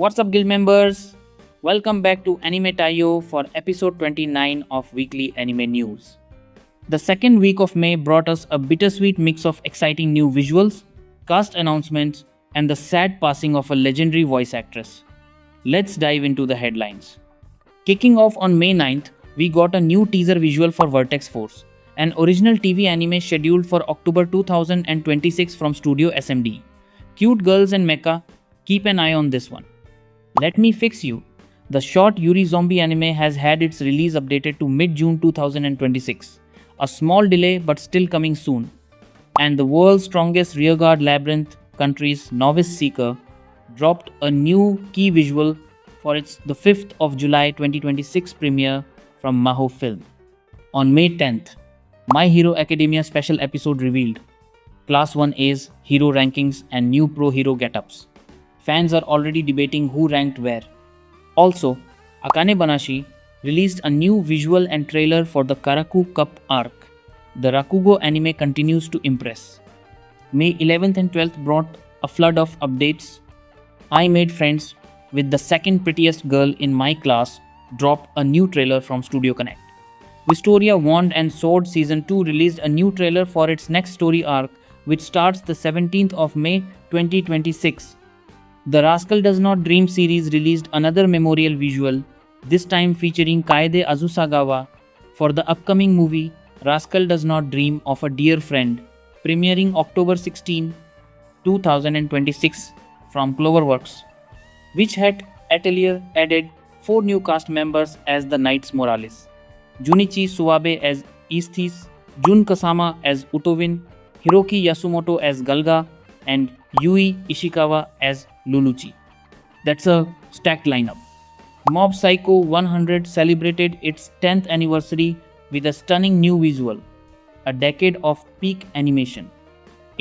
What's up, guild members? Welcome back to Anime Taiyo for episode 29 of Weekly Anime News. The second week of May brought us a bittersweet mix of exciting new visuals, cast announcements, and the sad passing of a legendary voice actress. Let's dive into the headlines. Kicking off on May 9th, we got a new teaser visual for Vertex Force, an original TV anime scheduled for October 2026 from Studio SMD. Cute girls and mecha, keep an eye on this one. Let Me Fix You. The short Yuri Zombie anime has had its release updated to mid-June 2026. A small delay but still coming soon. And the world's strongest rearguard labyrinth country's Novice Seeker dropped a new key visual for its the 5th of July 2026 premiere from Maho Film. On May 10th, My Hero Academia special episode revealed Class 1A's hero rankings and new pro hero get-ups. Fans are already debating who ranked where. Also, Akane Banashi released a new visual and trailer for the Karaku Cup arc. The Rakugo anime continues to impress. May 11th and 12th brought a flood of updates. I Made Friends with the second prettiest girl in my class dropped a new trailer from Studio Connect. Wistoria Wand and Sword Season 2 released a new trailer for its next story arc, which starts the 17th of May 2026. The Rascal Does Not Dream series released another memorial visual, this time featuring Kaede Azusagawa, for the upcoming movie Rascal Does Not Dream of a Dear Friend, premiering October 16, 2026 from Cloverworks, which had Atelier added 4 new cast members as the Knights Morales. Junichi Suwabe as Aesthis, Jun Kasama as Utowin, Hiroki Yasumoto as Galga, and Yui Ishikawa as Luluchi. That's a stacked lineup. Mob Psycho 100 celebrated its 10th anniversary with a stunning new visual, a decade of peak animation.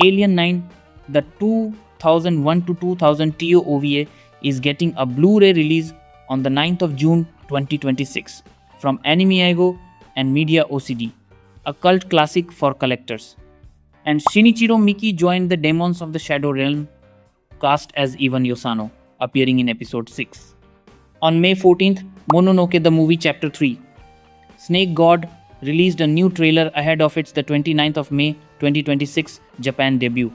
Alien 9, the 2001 to 2000 TO OVA, is getting a Blu-ray release on the 9th of June 2026 from Anime-Eigo and Media OCD, a cult classic for collectors. And Shinichiro Miki joined the Demons of the Shadow Realm, cast as Ivan Yosano, appearing in episode 6. On May 14th, Mononoke the Movie Chapter 3. Snake God released a new trailer ahead of its the 29th of May 2026 Japan debut.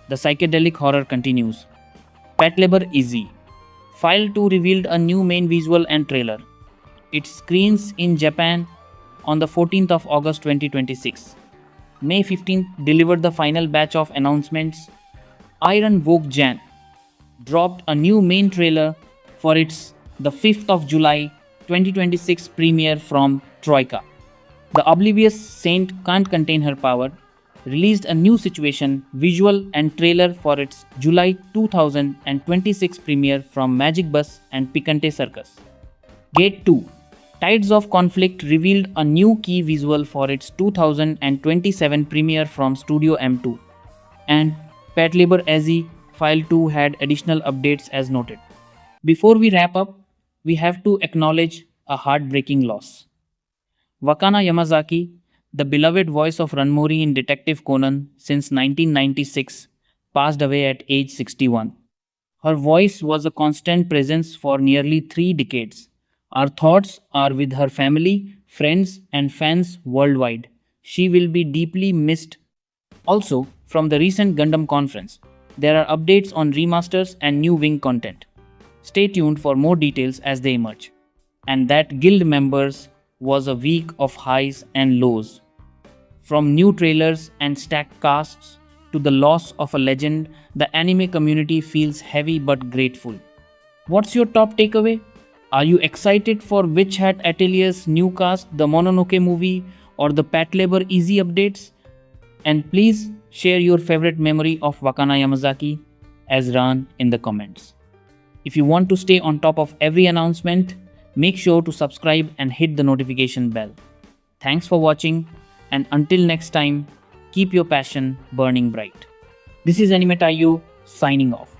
The psychedelic horror continues. Patlabor Easy. File 2 revealed a new main visual and trailer. It screens in Japan on the 14th of August 2026. May 15th delivered the final batch of announcements. Iron Vogue Jan dropped a new main trailer for its the 5th of July 2026 premiere from Troika. The Oblivious Saint Can't Contain Her Power released a new situation, visual and trailer for its July 2026 premiere from Magic Bus and Picante Circus. Gate 2 Tides of Conflict revealed a new key visual for its 2027 premiere from Studio M2. And Patlabor Easy File 2 had additional updates as noted. Before we wrap up, we have to acknowledge a heartbreaking loss. Wakana Yamazaki, the beloved voice of Ranmori in Detective Conan since 1996, passed away at age 61. Her voice was a constant presence for nearly 3 decades. Our thoughts are with her family, friends, and fans worldwide. She will be deeply missed. Also, from the recent Gundam conference, there are updates on remasters and new Wing content. Stay tuned for more details as they emerge. And that, guild members, was a week of highs and lows. From new trailers and stacked casts to the loss of a legend, the anime community feels heavy but grateful. What's your top takeaway? Are you excited for Witch Hat Atelier's new cast, the Mononoke movie, or the Patlabor Easy updates? And please share your favorite memory of Wakana Yamazaki as Ran in the comments. If you want to stay on top of every announcement, make sure to subscribe and hit the notification bell. Thanks for watching, and until next time, keep your passion burning bright. This is Anime Taiyo signing off.